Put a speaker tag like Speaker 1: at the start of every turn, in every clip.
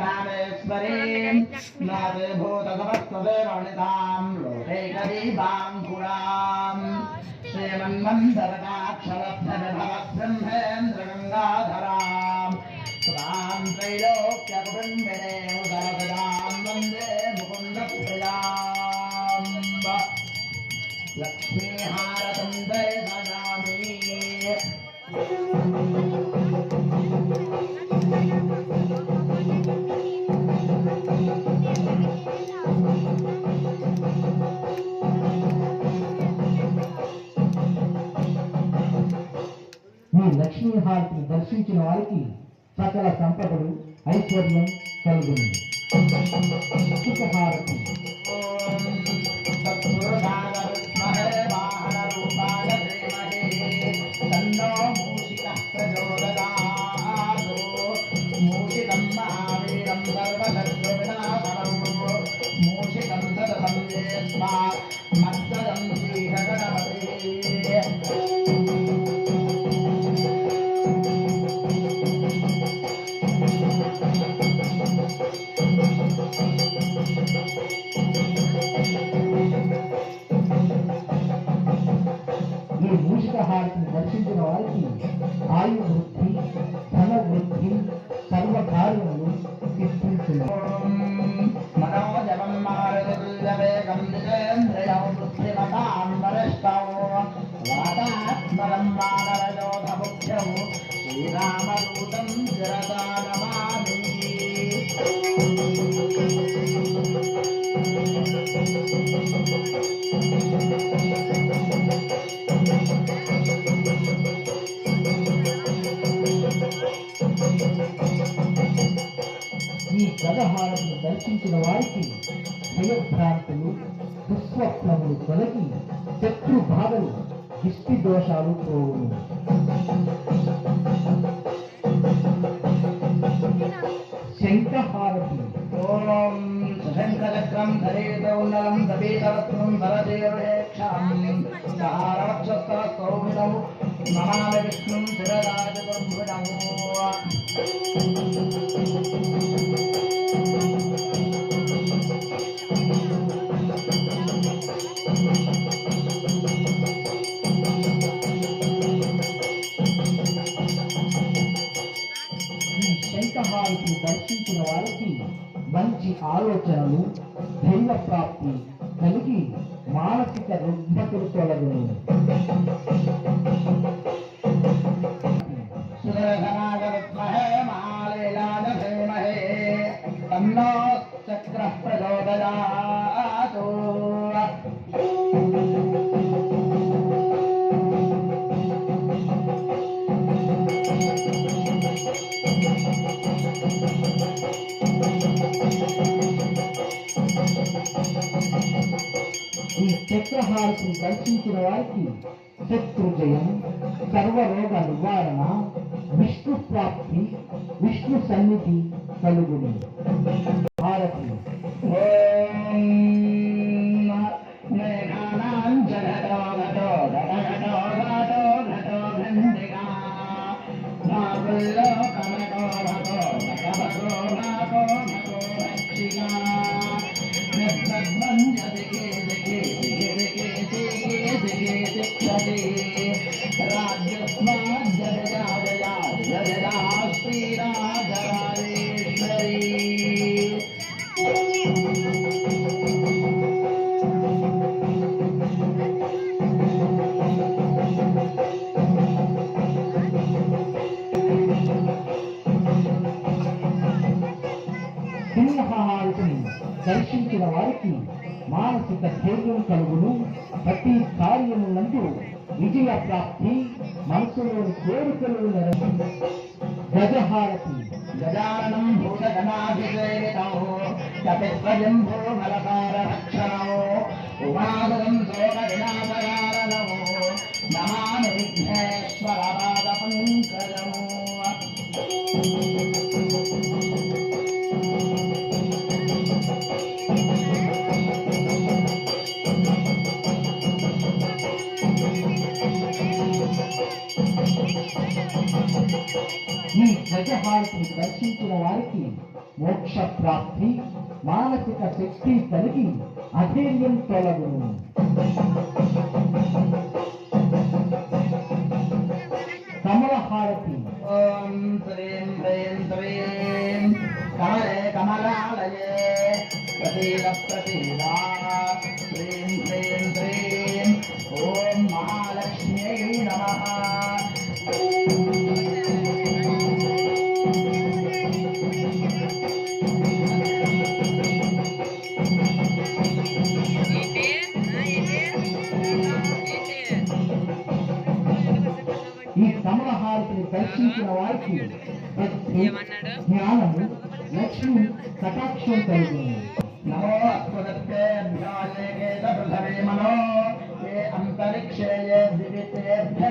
Speaker 1: नामेश्वरीं नादे भूतसमस्तदेवनितां लोकैकदीपाङ्कुरां श्रीमन्मन्दरकाक्षरभवब्रह्मेन्द्रगङ्गाधरां स्वां त्रैलोक्यकुटुम्बिने उदरगदां वन्दे मुकुन्दप्रियां लक्ष्मीहारतं दर्शयामि।
Speaker 2: ఈ లక్ష్మీ హారతిని దర్శించిన వారికి సకల సంపదలు ఐశ్వర్యం కలుగును. హారతి హారతిని దర్శించిన వారికి ఆయు వృద్ధి ధన వృద్ధి సర్వకార్యములు సిద్ధించును.
Speaker 1: మనోజవం మారుతుల్యవేగం జితేంద్రియం బుద్ధిమతాం వరిష్టం వాతాత్మరం వానరయోధముఖ్యం శ్రీరామదూతం శిరసా నమామి.
Speaker 2: ఈ గదహారతిని దర్శించిన వారికి భయభ్రాంతులు దుస్వప్నములు తొలగి శత్రు బాధలు దిష్టి దోషాలు పోవును. శంఖహారతి
Speaker 1: ఓం శంఖచక్రం ధరేతౌన్నలం దబీతరత్నం వరదేవేక్షాం సహారవక్షస్థలస్తౌభిదం నమామి విష్ణుం శిరరాజగర్భుజం.
Speaker 2: శంఖహారతిని దర్శించిన వారికి మంచి ఆలోచనలు దైవ ప్రాప్తి కలిగి మానసిక రుగ్మతులు తొలగును.
Speaker 1: సుదర్శనాగవిద్మహే మహాలీలాయ ధీమహి తన్నో చక్రః ప్రచోదయాత్.
Speaker 2: ఈ చక్రహారతిని దర్శించిన వారికి శత్రుజయం, సర్వరోగ నివారణ, విష్ణు ప్రాప్తి, విష్ణు సన్నిధి కలుగును. హారతి సింహహారతిని దర్శించిన వారికి మానసిక ధైర్యం కలుగును. ప్రతి కార్యములందు విజయ ప్రాప్తి, మనసులోని కోరికలు నెరవేరు. గజహారతి
Speaker 1: గజాననం భూతగణాభిసేవితం చతుర్భుజంభో మలకారభక్షణం ఉమాసురం శోక వినాశకారణం నమామి విఘ్నేశ్వరపాద పంకజం.
Speaker 2: ఈ గజహారతిని దర్శించిన వారికి మోక్ష ప్రాప్తి, మానసిక శక్తి కలిగి అధైర్యం తొలగును. కమలహారతి.
Speaker 1: ఓం శ్రీం హ్రీం శ్రీం కమలే కమలాలయే ప్రసీద ప్రసీదా శ్రీం హ్రీం శ్రీం ఓం మహాలక్ష్మ్యై నమః.
Speaker 2: ఈ కమలహారతిని దర్శించిన వారికి జ్ఞానము, లక్ష్మి కటాక్షం కలుగును.
Speaker 1: నమో అస్మదత్తేభ్యాయేకేత పృథవే మనో ఏ అంతరిక్షే ఏ దివితేభ్యో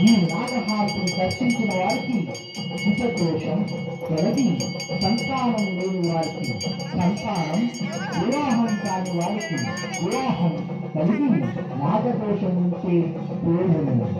Speaker 2: ఈ నాగహారతిని దర్శించిన వారికి కుజదోషం తొలగి సంతానం లేని వారికి సంతానం, వివాహం కాని వారికి వివాహం కలిగి నాగదోషం నుంచే పోవును.